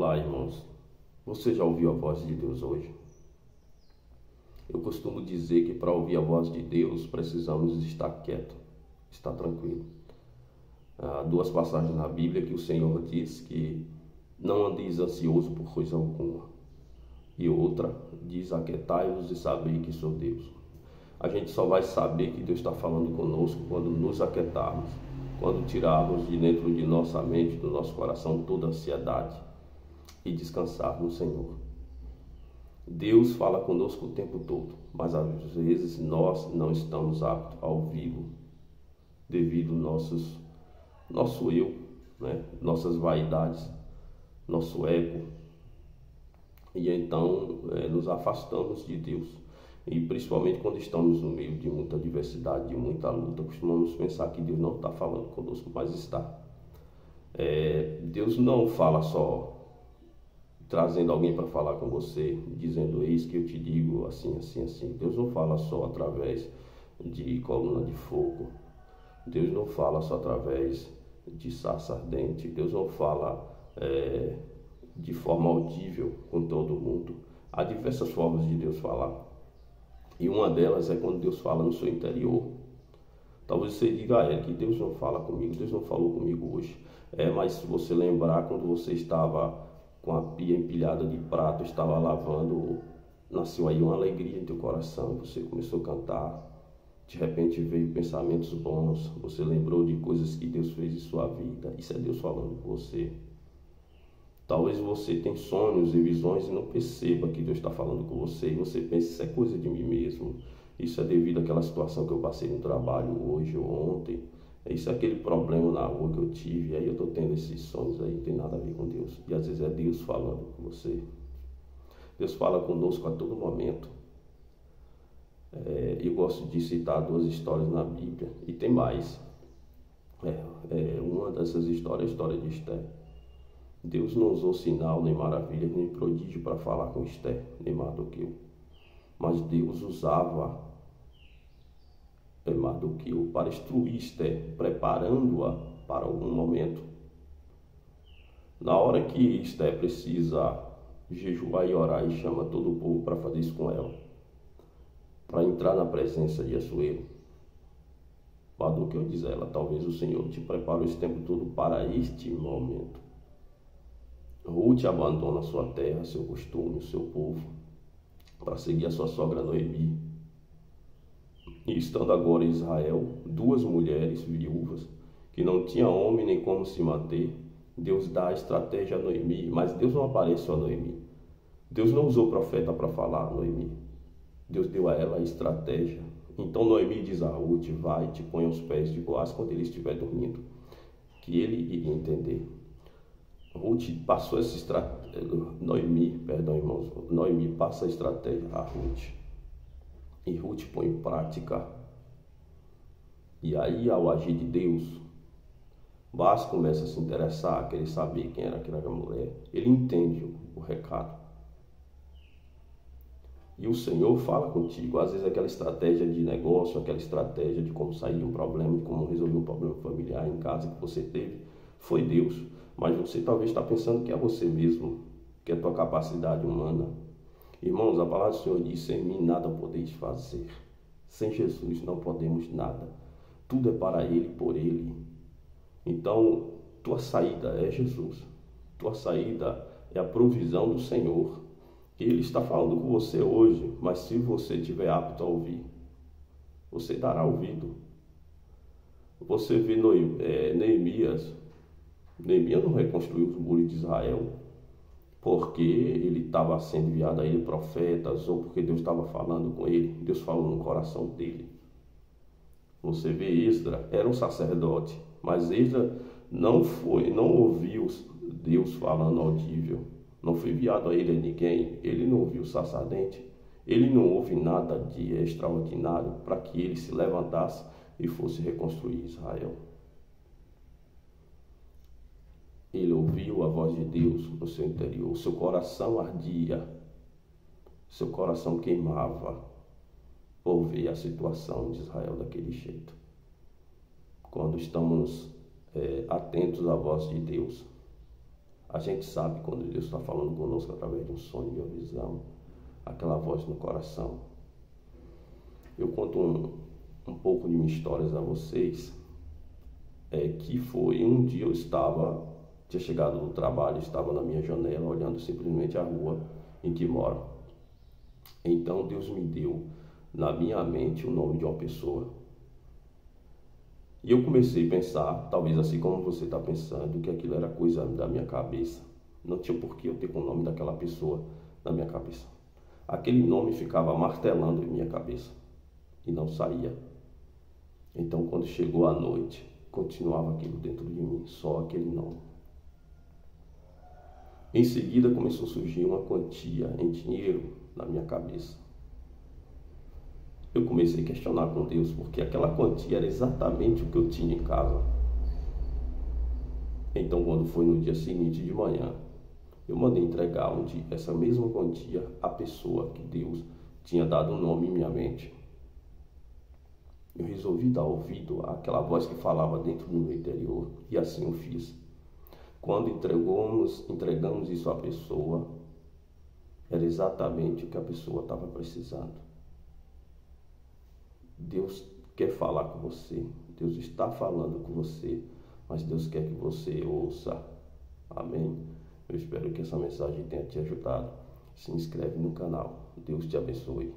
Olá, irmãos. Você já ouviu a voz de Deus hoje? Eu costumo dizer que para ouvir a voz de Deus precisamos estar quieto, estar tranquilo. Há duas passagens na Bíblia que o Senhor diz que não andeis ansioso por coisa alguma. E outra diz: aquietai-vos e sabei que sou Deus. A gente só vai saber que Deus está falando conosco quando nos aquietarmos, quando tirarmos de dentro de nossa mente, do nosso coração, toda ansiedade e descansar no Senhor. Deus fala conosco o tempo todo, mas às vezes nós não estamos aptos a ouvi-lo devido ao nosso eu, nossas vaidades, nosso ego. E então nos afastamos de Deus. E principalmente quando estamos no meio de muita adversidade, de muita luta, costumamos pensar que Deus não está falando conosco, mas está. Deus não fala só trazendo alguém para falar com você, dizendo: eis que eu te digo assim, assim, assim. Deus não fala só através de coluna de fogo. Deus não fala só através de sarça ardente. Deus não fala de forma audível com todo mundo. Há diversas formas de Deus falar. E uma delas é quando Deus fala no seu interior. Talvez você diga: que Deus não fala comigo, Deus não falou comigo hoje. Mas se você lembrar, quando você estava com a pia empilhada de prato, estava lavando, nasceu aí uma alegria em teu coração, você começou a cantar, de repente veio pensamentos bons, você lembrou de coisas que Deus fez em sua vida. Isso é Deus falando com você. Talvez você tenha sonhos e visões e não perceba que Deus está falando com você, e você pense: isso é coisa de mim mesmo, isso é devido àquela situação que eu passei no trabalho hoje ou ontem, isso é aquele problema na rua que eu tive, e aí eu estou tendo esses sonhos aí, não tem nada a ver com Deus. E às vezes é Deus falando com você. Deus fala conosco a todo momento. Eu gosto de citar duas histórias na Bíblia, e tem mais. Uma dessas histórias é a história de Esther. Deus não usou sinal, nem maravilha, nem prodígio para falar com Esther, nem Mardoqueu. Mas Deus usava Mardoqueu para instruir Esther, preparando-a para algum momento. Na hora que Esther precisa jejuar e orar, e chama todo o povo para fazer isso com ela, para entrar na presença de Assuero, Mardoqueu diz a ela: talvez o Senhor te preparou esse tempo todo para este momento. Ruth abandona sua terra, seu costume, o seu povo, para seguir a sua sogra Noemi. E estando agora em Israel, duas mulheres viúvas, que não tinham homem nem como se manter, Deus dá a estratégia a Noemi, mas Deus não apareceu a Noemi. Deus não usou profeta para falar a Noemi. Deus deu a ela a estratégia. Então Noemi diz a Ruth: vai, te põe aos pés de Boaz quando ele estiver dormindo, que ele iria entender. Ruth passou essa estratégia, Noemi passa a estratégia a Ruth. E Ruth põe em prática. E aí, ao agir de Deus, Boaz começa a se interessar, a querer saber quem era aquela mulher. Ele entende o recado. E o Senhor fala contigo. Às vezes aquela estratégia de negócio, aquela estratégia de como sair de um problema, de como resolver um problema familiar em casa que você teve, foi Deus. Mas você talvez está pensando que é você mesmo, que é a tua capacidade humana. Irmãos, a palavra do Senhor diz: sem mim nada podeis fazer. Sem Jesus não podemos nada. Tudo é para Ele, por Ele. Então, tua saída é Jesus. Tua saída é a provisão do Senhor. Ele está falando com você hoje, mas se você estiver apto a ouvir, você dará ouvido. Você vê Neemias não reconstruiu os muros de Israel porque ele estava sendo enviado a ele profetas, ou porque Deus estava falando com ele. Deus falou no coração dele. Você vê Esdras, era um sacerdote, mas Esdras não ouviu Deus falando audível. Não foi enviado a ele ninguém. Ele não ouviu o sacerdote. Ele não ouve nada de extraordinário para que ele se levantasse e fosse reconstruir Israel. Ele ouviu a voz de Deus no seu interior. O seu coração ardia, seu coração queimava por ver a situação de Israel daquele jeito. Quando estamos atentos à voz de Deus, A gente sabe quando Deus está falando conosco através de um sonho, de uma visão, aquela voz no coração. Eu conto um pouco de minhas histórias a vocês, que foi um dia eu tinha chegado do trabalho, estava na minha janela olhando simplesmente a rua em que moro. Então Deus me deu na minha mente o nome de uma pessoa. E eu comecei a pensar, talvez assim como você está pensando, que aquilo era coisa da minha cabeça. Não tinha por que eu ter com o nome daquela pessoa na minha cabeça. Aquele nome ficava martelando em minha cabeça e não saía. Então quando chegou a noite, continuava aquilo dentro de mim, só aquele nome. Em seguida começou a surgir uma quantia em dinheiro na minha cabeça. Eu comecei a questionar com Deus, porque aquela quantia era exatamente o que eu tinha em casa. Então, quando foi no dia seguinte de manhã, eu mandei entregar essa mesma quantia à pessoa que Deus tinha dado um nome em minha mente. Eu resolvi dar ouvido àquela voz que falava dentro do meu interior, e assim eu fiz. Quando entregamos isso à pessoa, era exatamente o que a pessoa estava precisando. Deus quer falar com você, Deus está falando com você, mas Deus quer que você ouça. Amém? Eu espero que essa mensagem tenha te ajudado. Se inscreve no canal. Deus te abençoe.